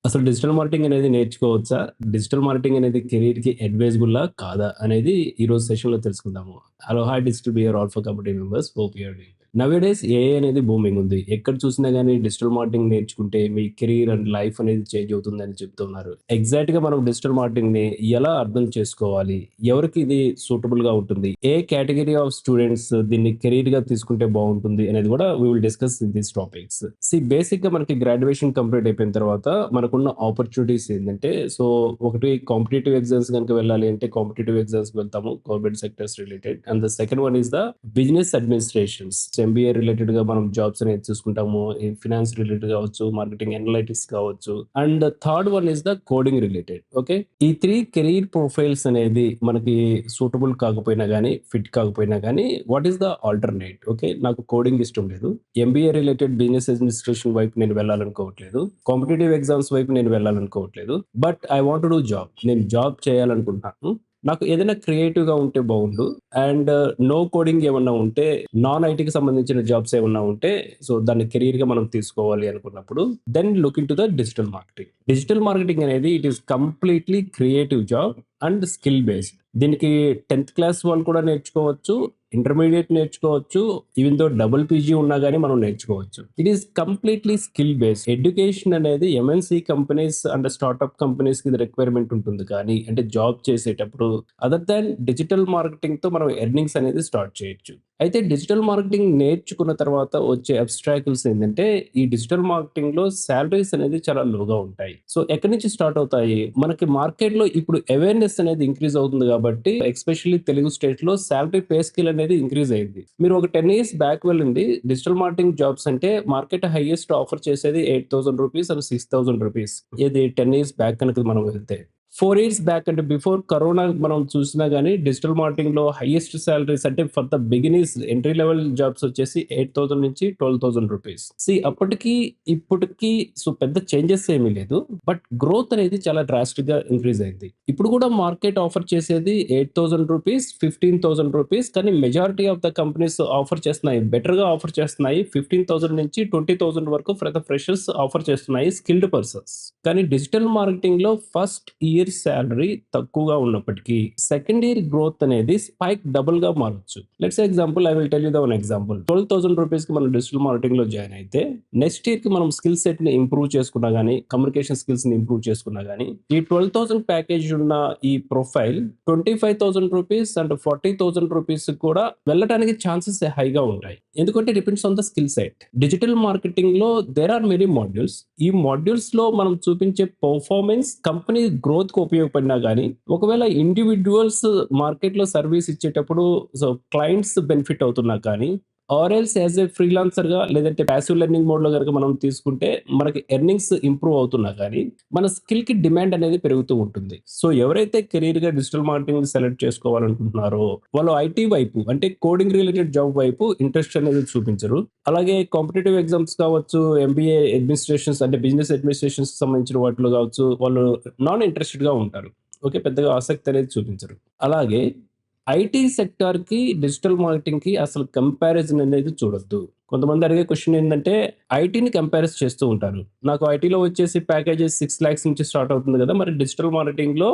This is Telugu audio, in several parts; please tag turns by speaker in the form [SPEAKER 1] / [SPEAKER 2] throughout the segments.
[SPEAKER 1] అసలు డిజిటల్ మార్కెటింగ్ అనేది నేర్చుకోవచ్చా? డిజిటల్ మార్కెటింగ్ అనేది కెరియర్‌కి అడ్వైజబులా? కాదా? అనేది ఈరోజు సెషన్‌లో తెలుసుకుందాము. Hello! Hi digital behavior alpha community members. Hope you are doing well. Nowadays AI అనేది బూమింగ్ ఉంది. ఎక్కడ చూసినా గాని డిజిటల్ మార్కెటింగ్ నేర్చుకుంటే మీ కెరియర్ అండ్ లైఫ్ అనేది చేంజ్ అవుతుందని చెప్తున్నారు. ఎగ్జాక్ట్‌గా మనం డిజిటల్ మార్కెటింగ్‌ని ఎలా అర్థం చేసుకోవాలి? ఎవరికి ఇది సూటబుల్‌గా ఉంటుంది? ఏ కేటగరీ ఆఫ్ స్టూడెంట్స్ దీన్ని కెరియర్‌గా తీసుకుంటే బావుంటుంది అనేది కూడా we will discuss these topics. బేసిక్‌గా మనకి గ్రాడ్యుయేషన్ కంప్లీట్ అయిపోయిన తర్వాత మనకున్న ఆపర్చునిటీస్ ఏందంటే, ఒకటి కాంపిటీటివ్ ఎగ్జామ్స్ గనుక వెళ్ళాలి అంటే కాంపిటీటివ్ ఎగ్జామ్స్‌కి వెళ్తాము. Government sectors related. And the second one is the business administrations. MBA రిలేటెడ్‌గా మనం జాబ్స్ అనేది చూసుకుంటాము. ఈ ఫినాన్స్ రిలేటెడ్ కావచ్చు, మార్కెటింగ్ అనలైటిక్స్ కావచ్చు. And third one is the coding related. Okay. ఈ 3 కెరీర్ ప్రొఫైల్స్ అనేది మనకి సూటబుల్ కాకపోయినా గాని, ఫిట్ కాకపోయినా గాని, what is the alternate? Okay. నాకు కోడింగ్ ఇష్టం లేదు. ఎంబీఏ రిలేటెడ్ బిజినెస్ అడ్మినిస్ట్రేషన్ వైపు నేను వెళ్ళాలనుకోవట్లేదు. కాంపిటీటివ్ ఎగ్జామ్స్ వైపు నేను వెళ్ళాలనుకోవట్లేదు. But I want to do job. నేను జాబ్ చేయాలనుకుంటున్నాను. నాకు ఏదైనా క్రియేటివ్‌గా ఉంటే బావుండు. అండ్ నో కోడింగ్ ఏమన్నా ఉంటే, నాన్ ఐటీకి సంబంధించిన జాబ్స్ ఏమన్నా ఉంటే, దాన్ని కెరియర్‌గా మనం తీసుకోవాలి అనుకున్నప్పుడు, then look into the digital marketing. Digital marketing అనేది it is completely creative job and skill based. దీనికి 10థ్ క్లాస్ వాళ్ళు కూడా నేర్చుకోవచ్చు. ఇంటర్మీడియేట్ నేర్చుకోవచ్చు. ఈవెన్ దో డబుల్ పీజీ ఉన్నా గాని మనం నేర్చుకోవచ్చు. It is completely skill based. Education అనేది ఎంఎన్‌సి కంపెనీస్ అండ్ స్టార్టప్ కంపెనీస్‌కి ఇది రిక్వైర్మెంట్ ఉంటుంది కానీ, అంటే జాబ్ చేసేటప్పుడు అదర్ దాన్ డిజిటల్ మార్కెటింగ్‌తో మనం ఎర్నింగ్స్ అనేది స్టార్ట్ చేయొచ్చు. అయితే డిజిటల్ మార్కెటింగ్ నేర్చుకున్న తర్వాత వచ్చే అబ్‌స్ట్రాకిల్స్ ఏందంటే, ఈ డిజిటల్ మార్కెటింగ్‌లో సాలరీస్ అనేది చాలా లోగా ఉంటాయి. ఎక్కడి నుంచి స్టార్ట్ అవుతాయి? మనకి మార్కెట్‌లో ఇప్పుడు అవేర్‌నెస్ అనేది ఇంక్రీజ్ అవుతుంది కాబట్టి, ఎస్పెషల్లీ తెలుగు స్టేట్‌లో సాలరీ పే స్కేల్ అనేది ఇంక్రీజ్ అయింది. మీరు ఒక 10 ఇయర్స్ బ్యాక్ వెళ్ళండి. డిజిటల్ మార్కెటింగ్ జాబ్స్ అంటే మార్కెట్ హైయెస్ట్ ఆఫర్ చేసేది రూ. 8,000 అండ్ రూ. 6,000. ఇది 10 ఇయర్స్ బ్యాక్ కనుక మనం వెళ్తే. 4 ఇయర్స్ బ్యాక్ అంటే బిఫోర్ కరోనా మనం చూసినా గాని డిజిటల్ మార్కెటింగ్‌లో హైయెస్ట్ సాలరీస్ అంటే for the beginners entry level jobs వచ్చేసి 8,000 నుంచి రూ. 12,000. అప్పటికి, ఇప్పటికి పెద్ద చేంజెస్ ఏమీ లేదు. బట్ గ్రోత్ అనేది చాలా డ్రాస్టిక్‌గా ఇంక్రీజ్ అయింది. ఇప్పుడు కూడా మార్కెట్ ఆఫర్ చేసేది రూ. 8,000, రూ. 15,000. కానీ majority of the companies offer చేస్తున్నాయి. బెటర్‌గా ఆఫర్ చేస్తున్నాయి. 15,000 నుంచి 20,000 వరకు ఫర్ ద ఫ్రెషర్స్ ఆఫర్ చేస్తున్నాయి స్కిల్డ్ పర్సన్స్. కానీ డిజిటల్ మార్కెటింగ్‌లో ఫస్ట్ ఇయర్ సాలరీ తక్కువగా ఉన్నప్పటికీ, సెకండ్ ఇయర్ గ్రోత్ అనేది స్పైక్ డబుల్‌గా మారొచ్చు. Let's example I will tell you the one example. రూ. 12,000కి మనం డిజిటల్ మార్కెటింగ్‌లో జాయిన్ అయితే, నెక్స్ట్ ఇయర్‌కి మనం స్కిల్ సెట్‌ని ఇంప్రూవ్ చేసుకున్నా గాని, కమ్యూనికేషన్ స్కిల్స్‌ని ఇంప్రూవ్ చేసుకున్నా గాని, ఈ 12,000 ప్యాకేజ్ ఉన్న ఈ ప్రొఫైల్ రూ. 25,000 అండ్ రూ. 40,000 కూడా వెళ్ళటానికి ఛాన్సెస్ హైగా ఉంటాయి. ఎందుకంటే depends on the skill set. Digital మార్కెటింగ్‌లో దేర్ ఆర్ మెనీ మాడ్యూల్స్. ఈ మాడ్యూల్స్‌లో మనం చూపించే పర్ఫార్మెన్స్ కంపెనీ గ్రోత్‌కి ఉపయోగపడినా గాని, ఒకవేళ ఇండివిడ్యువల్స్ మార్కెట్‌లో సర్వీస్ ఇచ్చేటప్పుడు క్లయింట్స్ బెనిఫిట్ అవుతున్నా కానీ, ఆర్ ఎల్స్ యాస్ ఎ ఫ్రీలాన్సర్‌గా లేదంటే పాసివ్ లెర్నింగ్ మోడ్‌లో గనుక మనం తీసుకుంటే మనకి ఎర్నింగ్స్ ఇంప్రూవ్ అవుతున్నా గాని, మన స్కిల్‌కి డిమాండ్ అనేది పెరుగుతూ ఉంటుంది. ఎవరైతే కెరియర్‌గా డిజిటల్ మార్కెటింగ్‌ని సెలెక్ట్ చేసుకోవాలనుకుంటున్నారో, వాళ్ళు ఐటీ వైపు అంటే కోడింగ్ రిలేటెడ్ జాబ్ వైపు ఇంట్రెస్ట్ అనేది చూపించరు. అలాగే కాంపిటీటివ్ ఎగ్జామ్స్ కావచ్చు, ఎంబీఏ అడ్మినిస్ట్రేషన్స్ అంటే బిజినెస్ అడ్మినిస్ట్రేషన్స్‌కి సంబంధించిన వాటిలో కావచ్చు, వాళ్ళు నాన్ ఇంట్రెస్టెడ్‌గా ఉంటారు. ఓకే. పెద్దగా ఆసక్తి అనేది చూపించరు. అలాగే ఐటీ సెక్టార్‌కి, డిజిటల్ మార్కెటింగ్‌కి అసలు కంపారిజన్ అనేది చూడొద్దు. కొంతమంది అడిగే క్వెషన్ ఏందంటే, ఐటీని కంపేర్ చేస్తూ ఉంటారు. నాకు ఐటీలో వచ్చేసి ప్యాకేజెస్ 6,00,000 నుంచి స్టార్ట్ అవుతుంది గదా! మరి డిజిటల్ మార్కెటింగ్‌లో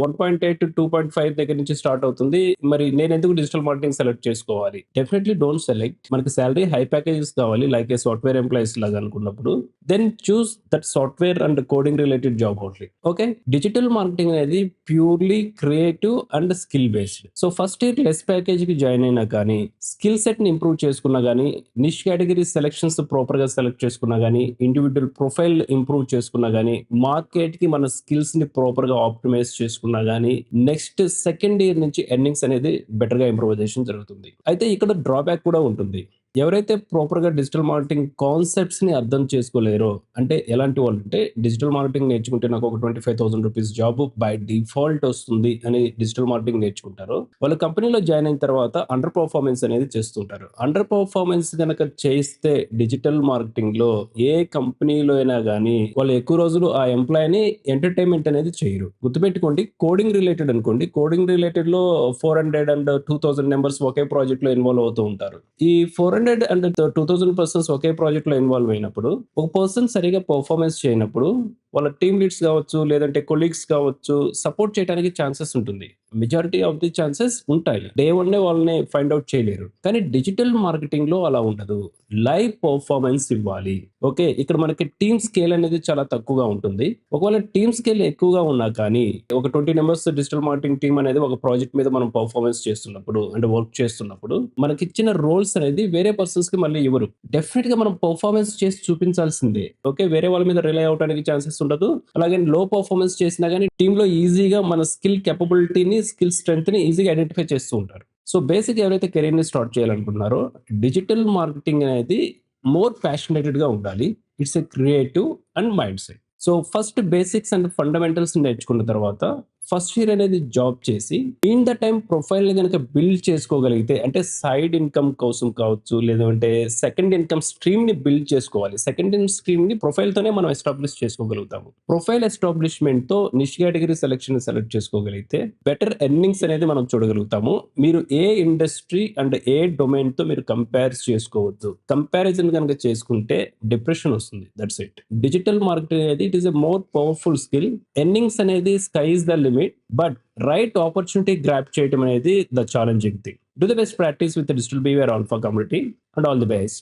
[SPEAKER 1] 1.8-2.5 దగ్గర నుంచి స్టార్ట్ అవుతుంది. మరి నేనెందుకు డిజిటల్ మార్కెటింగ్ సెలెక్ట్ చేసుకోవాలి? Definitely don't select. మనకి సాలరీ హై ప్యాకేజెస్ కావాలి. లైక్ ఏ సాఫ్ట్‌వేర్ ఎంప్లాయీస్ లాగా అనుకున్నప్పుడు, then choose that software and coding related job only. Okay. Digital marketing అనేది purely creative and skill based. First year less ప్యాకేజ్‌కి జాయిన్ అయినా కానీ, స్కిల్ సెట్‌ని ఇంప్రూవ్ చేసుకున్నా గానీ, నిష్ కేటగరీ సెలక్షన్స్ ప్రాపర్‌గా సెలెక్ట్ చేసుకున్నా గానీ, ఇండివిడ్యువల్ ప్రొఫైల్ ఇంప్రూవ్ చేసుకున్నా గానీ, మార్కెట్‌కి మన స్కిల్స్‌ని ప్రాపర్‌గా ఆప్టిమైజ్ చేసుకున్నా గానీ, నెక్స్ట్ సెకండ్ ఇయర్ నుంచి ఎర్నింగ్స్ అనేది బెటర్‌గా ఇంప్రూవైజేషన్ జరుగుతుంది. అయితే ఇక్కడ డ్రాబ్యాక్ కూడా ఉంటుంది. ఎవరైతే ప్రాపర్‌గా డిజిటల్ మార్కెటింగ్ కాన్సెప్ట్స్‌ని అర్థం చేసుకోలేరో, అంటే ఎలాంటి వాళ్ళంటే డిజిటల్ మార్కెటింగ్ నేర్చుకుంటే నాకు ఒక రూ. 25,000 జాబ్ బై డిఫాల్ట్ వస్తుంది అని డిజిటల్ మార్కెటింగ్ నేర్చుకుంటారో, వాళ్ళు కంపెనీలో జాయిన్ అయిన తర్వాత అండర్ పర్ఫార్మెన్స్ అనేది చేస్తుంటారు. అండర్ పర్ఫార్మెన్స్ గనక చేస్తే డిజిటల్ మార్కెటింగ్‌లో ఏ కంపెనీలో అయినా గాని వాళ్ళు ఎక్కువ రోజులు ఆ ఎంప్లాయ్‌ని ఎంటర్‌టైన్‌మెంట్ అనేది చేయరు. గుర్తుపెట్టుకోండి, కోడింగ్ రిలేటెడ్ అనుకోండి. కోడింగ్ రిలేటెడ్‌లో 400 అండ్ 2,000 మెంబర్స్ ఒకే ప్రాజెక్ట్‌లో ఇన్వాల్వ్ అవుతూ ఉంటారు. ఈ 400 అండ్ 2,000 పర్సన్స్ ఒకే ప్రాజెక్ట్‌లో ఇన్వాల్వ్ అయినప్పుడు, ఒక పర్సన్ సరిగ్గా పెర్ఫార్మన్స్ చేయనప్పుడు వాళ్ళ టీమ్ లీడ్స్ కావచ్చు, లేదంటే కొలీగ్స్ కావచ్చు, సపోర్ట్ చేయడానికి ఛాన్సెస్ ఉంటుంది. మెజారిటీ ఆఫ్ ది ఛాన్సెస్ ఉంటాయి. డే వన్నే వాళ్ళని ఫైండ్ ఔట్ చేయలేరు. కానీ డిజిటల్ మార్కెటింగ్‌లో అలా ఉండదు. లైవ్ పెర్ఫార్మన్స్ ఇవ్వాలి. ఓకే. ఇక్కడ మనకి టీమ్ స్కేల్ అనేది చాలా తక్కువగా ఉంటుంది. ఒకవేళ టీమ్ స్కేల్ ఎక్కువగా ఉన్నా కానీ, ఒక 20 మెంబర్స్ డిజిటల్ మార్కెటింగ్ టీమ్ అనేది ఒక ప్రాజెక్ట్ మీద మనం పెర్ఫార్మన్స్ చేస్తున్నప్పుడు, అంటే వర్క్ చేస్తున్నప్పుడు, మనకిచ్చిన రోల్స్ అనేది వేరే పర్సన్స్‌కి మళ్ళీ ఇవ్వరు. డెఫినిట్‌గా మనం పెర్ఫార్మన్స్ చేసి చూపించాల్సిందే. ఓకే. వేరే వాళ్ళ మీద రిలై అవ్వడానికి ఛాన్సెస్ ఉండదు. అలాగే లో పెర్ఫార్మన్స్ చేసినా గానీ టీమ్‌లో ఈజీగా మన స్కిల్ కేపబిలిటీని, స్కిల్ స్ట్రెంగ్త్‌ని ఈజీగా ఐడెంటిఫై చేస్తూ ఉంటారు. సో, బేసిక్‌గా ఎవరైతే కెరియర్‌ని స్టార్ట్ చేయాలనుకుంటున్నారో, డిజిటల్ మార్కెటింగ్ అనేది మోర్ ప్యాషనేటెడ్‌గా ఉండాలి. It's a creative and mind set. So, first basics and fundamentals నేర్చుకున్న తర్వాత, ఫస్ట్ ఇయర్ అనేది జాబ్ చేసి, ఇన్ ద టైమ్ ప్రొఫైల్‌ని గనక బిల్డ్ చేసుకోగలిగితే, అంటే సైడ్ ఇన్‌కమ్ కోసం కావచ్చు, లేదంటే సెకండ్ ఇన్‌కమ్ స్ట్రీమ్‌ని బిల్డ్ చేసుకోవాలి. సెకండ్ ఇన్ స్ట్రీమ్‌ని ప్రొఫైల్‌తోనే మనం ఎస్టాబ్లిష్ చేసుకోగలుగుతాము. ప్రొఫైల్ ఎస్టాబ్లిష్‌మెంట్‌తో నిష్ కేటగరీ సెలెక్ట్ చేసుకోగలిగితే, బెటర్ ఎర్నింగ్స్ అనేది మనం చూడగలుగుతాము. మీరు ఏ ఇండస్ట్రీ అండ్ ఏ డొమైన్‌తో మీరు కంపేర్ చేసుకోవద్దు. కంపారిజన్ గనక చేసుకుంటే డిప్రెషన్ వస్తుంది. That's it. డిజిటల్ మార్కెటింగ్ అనేది it is a more powerful skill. Earnings అనేది sky is the limit. But right opportunity grab చేయడం అనేది the challenging thing. Do the best practice with digital behavior alpha community and all the best.